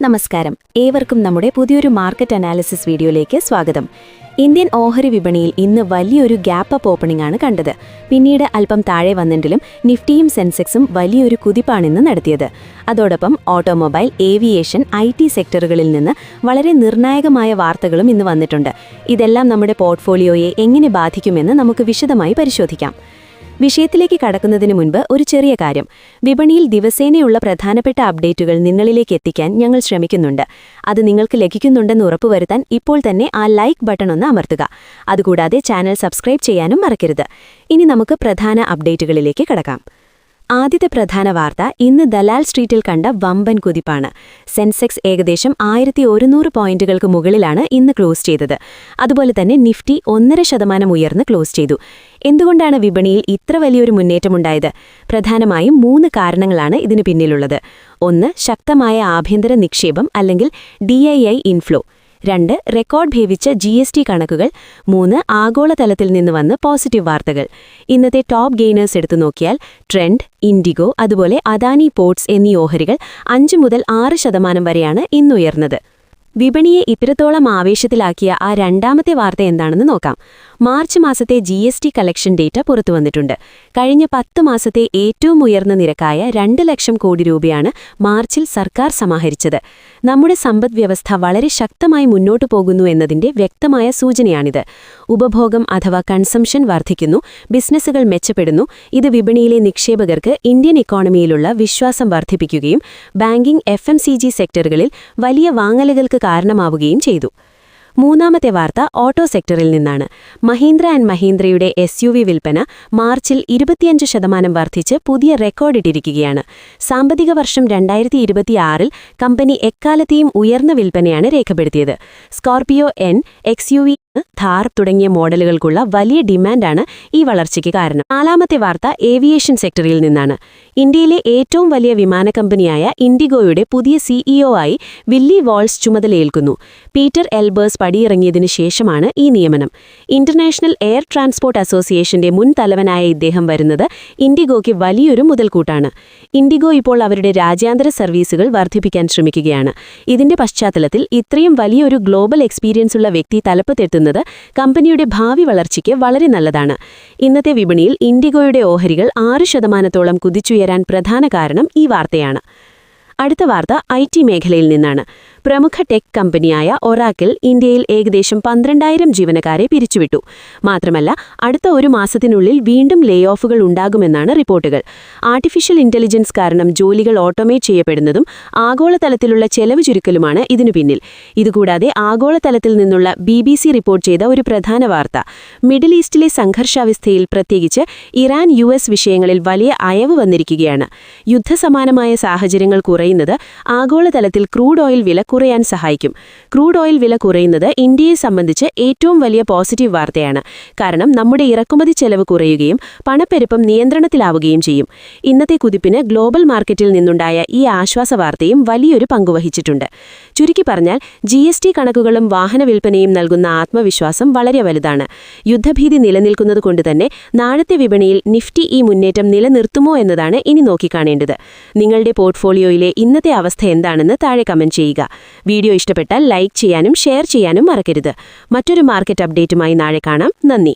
നമസ്കാരം, ഏവർക്കും നമ്മുടെ പുതിയൊരു മാർക്കറ്റ് അനാലിസിസ് വീഡിയോയിലേക്ക് സ്വാഗതം. ഇന്ത്യൻ ഓഹരി വിപണിയിൽ ഇന്ന് വലിയൊരു ഗ്യാപ്പ് അപ്പ് ഓപ്പണിംഗ് ആണ് കണ്ടത്. പിന്നീട് അല്പം താഴെ വന്നെങ്കിലും നിഫ്റ്റിയും സെൻസെക്സും വലിയൊരു കുതിപ്പാണിന്ന് നടത്തിയത്. അതോടൊപ്പം ഓട്ടോമൊബൈൽ, ഏവിയേഷൻ, IT സെക്ടറുകളിൽ നിന്ന് വളരെ നിർണായകമായ വാർത്തകളും ഇന്ന് വന്നിട്ടുണ്ട്. ഇതെല്ലാം നമ്മുടെ പോർട്ട്ഫോളിയോയെ എങ്ങനെ ബാധിക്കുമെന്ന് നമുക്ക് വിശദമായി പരിശോധിക്കാം. വിഷയത്തിലേക്ക് കടക്കുന്നതിന് മുൻപ് ഒരു ചെറിയ കാര്യം. വിപണിയിൽ ദിവസേനയുള്ള പ്രധാനപ്പെട്ട അപ്ഡേറ്റുകൾ നിങ്ങളിലേക്ക് എത്തിക്കാൻ ഞങ്ങൾ ശ്രമിക്കുന്നുണ്ട്. അത് നിങ്ങൾക്ക് ലഭിക്കുന്നുണ്ടെന്ന് ഉറപ്പുവരുത്താൻ ഇപ്പോൾ തന്നെ ആ ലൈക്ക് ബട്ടൺ ഒന്ന് അമർത്തുക. അതുകൂടാതെ ചാനൽ സബ്സ്ക്രൈബ് ചെയ്യാനും മറക്കരുത്. ഇനി നമുക്ക് പ്രധാന അപ്ഡേറ്റുകളിലേക്ക് കടക്കാം. ആദ്യത്തെ പ്രധാന വാർത്ത ഇന്ന് ദലാൽ സ്ട്രീറ്റിൽ കണ്ട വമ്പൻ കുതിപ്പാണ്. സെൻസെക്സ് ഏകദേശം 1100 പോയിന്റുകൾക്ക് മുകളിലാണ് ഇന്ന് ക്ലോസ് ചെയ്തത്. അതുപോലെ തന്നെ നിഫ്റ്റി 1.5% ഉയർന്ന് ക്ലോസ് ചെയ്തു. എന്തുകൊണ്ടാണ് വിപണിയിൽ ഇത്ര വലിയൊരു മുന്നേറ്റമുണ്ടായത്? പ്രധാനമായും 3 കാരണങ്ങളാണ് ഇതിനു പിന്നിലുള്ളത്. 1. ശക്തമായ ആഭ്യന്തര നിക്ഷേപം അല്ലെങ്കിൽ DII ഇൻഫ്ലോ. 2. റെക്കോർഡ് ഭേദിച്ച GST കണക്കുകൾ. 3. ആഗോളതലത്തിൽ നിന്ന് വന്ന് പോസിറ്റീവ് വാർത്തകൾ. ഇന്നത്തെ ടോപ്പ് ഗെയിനേഴ്സ് എടുത്തു നോക്കിയാൽ ട്രെൻഡ്, ഇൻഡിഗോ, അതുപോലെ അദാനി പോർട്സ് എന്നീ ഓഹരികൾ 5 മുതൽ 6% വരെയാണ് ഇന്നുയർന്നത്. വിപണിയെ ഇത്രത്തോളം ആവേശത്തിലാക്കിയ ആ രണ്ടാമത്തെ വാർത്ത എന്താണെന്ന് നോക്കാം. മാർച്ച് മാസത്തെ GST കളക്ഷൻ ഡേറ്റ പുറത്തുവന്നിട്ടുണ്ട്. കഴിഞ്ഞ 10 മാസത്തെ ഏറ്റവും ഉയർന്ന നിരക്കായ 2 ലക്ഷം കോടി രൂപയാണ് മാർച്ചിൽ സർക്കാർ സമാഹരിച്ചത്. നമ്മുടെ സമ്പദ്വ്യവസ്ഥ വളരെ ശക്തമായി മുന്നോട്ടു പോകുന്നു എന്നതിന്റെ വ്യക്തമായ സൂചനയാണിത്. ഉപഭോഗം അഥവാ കൺസംഷൻ വർദ്ധിക്കുന്നു, ബിസിനസ്സുകൾ മെച്ചപ്പെടുന്നു. ഇത് വിപണിയിലെ നിക്ഷേപകർക്ക് ഇന്ത്യൻ ഇക്കോണമിയിലുള്ള വിശ്വാസം വർദ്ധിപ്പിക്കുകയും ബാങ്കിംഗ്, FMCG സെക്ടറുകളിൽ വലിയ വാങ്ങലുകൾക്ക് കാരണമാവുകയും ചെയ്തു. മൂന്നാമത്തെ വാർത്ത ഓട്ടോ സെക്ടറിൽ നിന്നാണ്. മഹീന്ദ്ര ആൻഡ് മഹീന്ദ്രയുടെ SUV വിൽപ്പന മാർച്ചിൽ 25% വർദ്ധിച്ച് പുതിയ റെക്കോർഡിട്ടിരിക്കുകയാണ്. സാമ്പത്തിക വർഷം 2026-ൽ കമ്പനി എക്കാലത്തെയും ഉയർന്ന വിൽപ്പനയാണ് രേഖപ്പെടുത്തിയത്. സ്കോർപിയോ N, XUV, ഥാർ തുടങ്ങിയ മോഡലുകൾക്കുള്ള വലിയ ഡിമാൻഡാണ് ഈ വളർച്ചയ്ക്ക് കാരണം. നാലാമത്തെ വാർത്ത ഏവിയേഷൻ സെക്ടറിൽ നിന്നാണ്. ഇന്ത്യയിലെ ഏറ്റവും വലിയ വിമാന കമ്പനിയായ ഇൻഡിഗോയുടെ പുതിയ CEO ആയി വില്ലി വാൾസ് ചുമതലയേൽക്കുന്നു. പീറ്റർ എൽബേഴ്സ് പടിയിറങ്ങിയതിനു ശേഷമാണ് ഈ നിയമനം. ഇന്റർനാഷണൽ എയർ ട്രാൻസ്പോർട്ട് അസോസിയേഷന്റെ മുൻ തലവനായ ഇദ്ദേഹം വരുന്നത് ഇൻഡിഗോയ്ക്ക് വലിയൊരു മുതൽക്കൂട്ടാണ്. ഇൻഡിഗോ ഇപ്പോൾ അവരുടെ രാജ്യാന്തര സർവീസുകൾ വർദ്ധിപ്പിക്കാൻ ശ്രമിക്കുകയാണ്. ഇതിന്റെ പശ്ചാത്തലത്തിൽ ഇത്രയും വലിയൊരു ഗ്ലോബൽ എക്സ്പീരിയൻസ് ഉള്ള വ്യക്തി തലപ്പത്തെത്തുന്നത് കമ്പനിയുടെ ഭാവി വളർച്ചയ്ക്ക് വളരെ നല്ലതാണ്. ഇന്നത്തെ വിപണിയിൽ ഇൻഡിഗോയുടെ ഓഹരികൾ 6%-ഓളം കുതിച്ചുയരാൻ പ്രധാന കാരണം ഈ വാർത്തയാണ്. അടുത്ത വാർത്ത IT മേഖലയിൽ നിന്നാണ്. പ്രമുഖ ടെക് കമ്പനിയായ ഒറാക്കിൾ ഇന്ത്യയിൽ ഏകദേശം 12,000 ജീവനക്കാരെ പിരിച്ചുവിട്ടു. മാത്രമല്ല, അടുത്ത ഒരു മാസത്തിനുള്ളിൽ വീണ്ടും ലേ ഓഫുകൾ ഉണ്ടാകുമെന്നാണ് റിപ്പോർട്ടുകൾ. ആർട്ടിഫിഷ്യൽ ഇന്റലിജൻസ് കാരണം ജോലികൾ ഓട്ടോമേറ്റ് ചെയ്യപ്പെടുന്നതും ആഗോളതലത്തിലുള്ള ചെലവ് ചുരുക്കലുമാണ് ഇതിനു പിന്നിൽ. ഇതുകൂടാതെ ആഗോളതലത്തിൽ നിന്നുള്ള BBC റിപ്പോർട്ട് ചെയ്ത ഒരു പ്രധാന വാർത്ത, മിഡിൽ ഈസ്റ്റിലെ സംഘർഷാവസ്ഥയിൽ പ്രത്യേകിച്ച് ഇറാൻ US വിഷയങ്ങളിൽ വലിയ അയവ് വന്നിരിക്കുകയാണ്. യുദ്ധസമാനമായ സാഹചര്യങ്ങൾ കുറയുന്നത് ആഗോളതലത്തിൽ ക്രൂഡ് ഓയിൽ വില കുറയാൻ സഹായിക്കും. ക്രൂഡ് ഓയിൽ വില കുറയുന്നത് ഇന്ത്യയെ സംബന്ധിച്ച് ഏറ്റവും വലിയ പോസിറ്റീവ് വാർത്തയാണ്. കാരണം നമ്മുടെ ഇറക്കുമതി ചെലവ് കുറയുകയും പണപ്പെരുപ്പം നിയന്ത്രണത്തിലാവുകയും ചെയ്യും. ഇന്നത്തെ കുതിപ്പിന് ഗ്ലോബൽ മാർക്കറ്റിൽ നിന്നുണ്ടായ ഈ ആശ്വാസ വാർത്തയും വലിയൊരു പങ്കുവഹിച്ചിട്ടുണ്ട്. ചുരുക്കി പറഞ്ഞാൽ GST കണക്കുകളും വാഹന വിൽപ്പനയും നൽകുന്ന ആത്മവിശ്വാസം വളരെ വലുതാണ്. യുദ്ധഭീതി നിലനിൽക്കുന്നതുകൊണ്ട് തന്നെ നാളത്തെ വിപണിയിൽ നിഫ്റ്റി ഈ മുന്നേറ്റം നിലനിർത്തുമോ എന്നതാണ് ഇനി നോക്കിക്കാണേണ്ടത്. നിങ്ങളുടെ പോർട്ട്ഫോളിയോയിലെ ഇന്നത്തെ അവസ്ഥ എന്താണെന്ന് താഴെ കമന്റ് ചെയ്യുക. വീഡിയോ ഇഷ്ടപ്പെട്ടാൽ ലൈക്ക് ചെയ്യാനും ഷെയർ ചെയ്യാനും മറക്കരുത്. മറ്റൊരു മാർക്കറ്റ് അപ്ഡേറ്റുമായി നാളെ കാണാം. നന്ദി.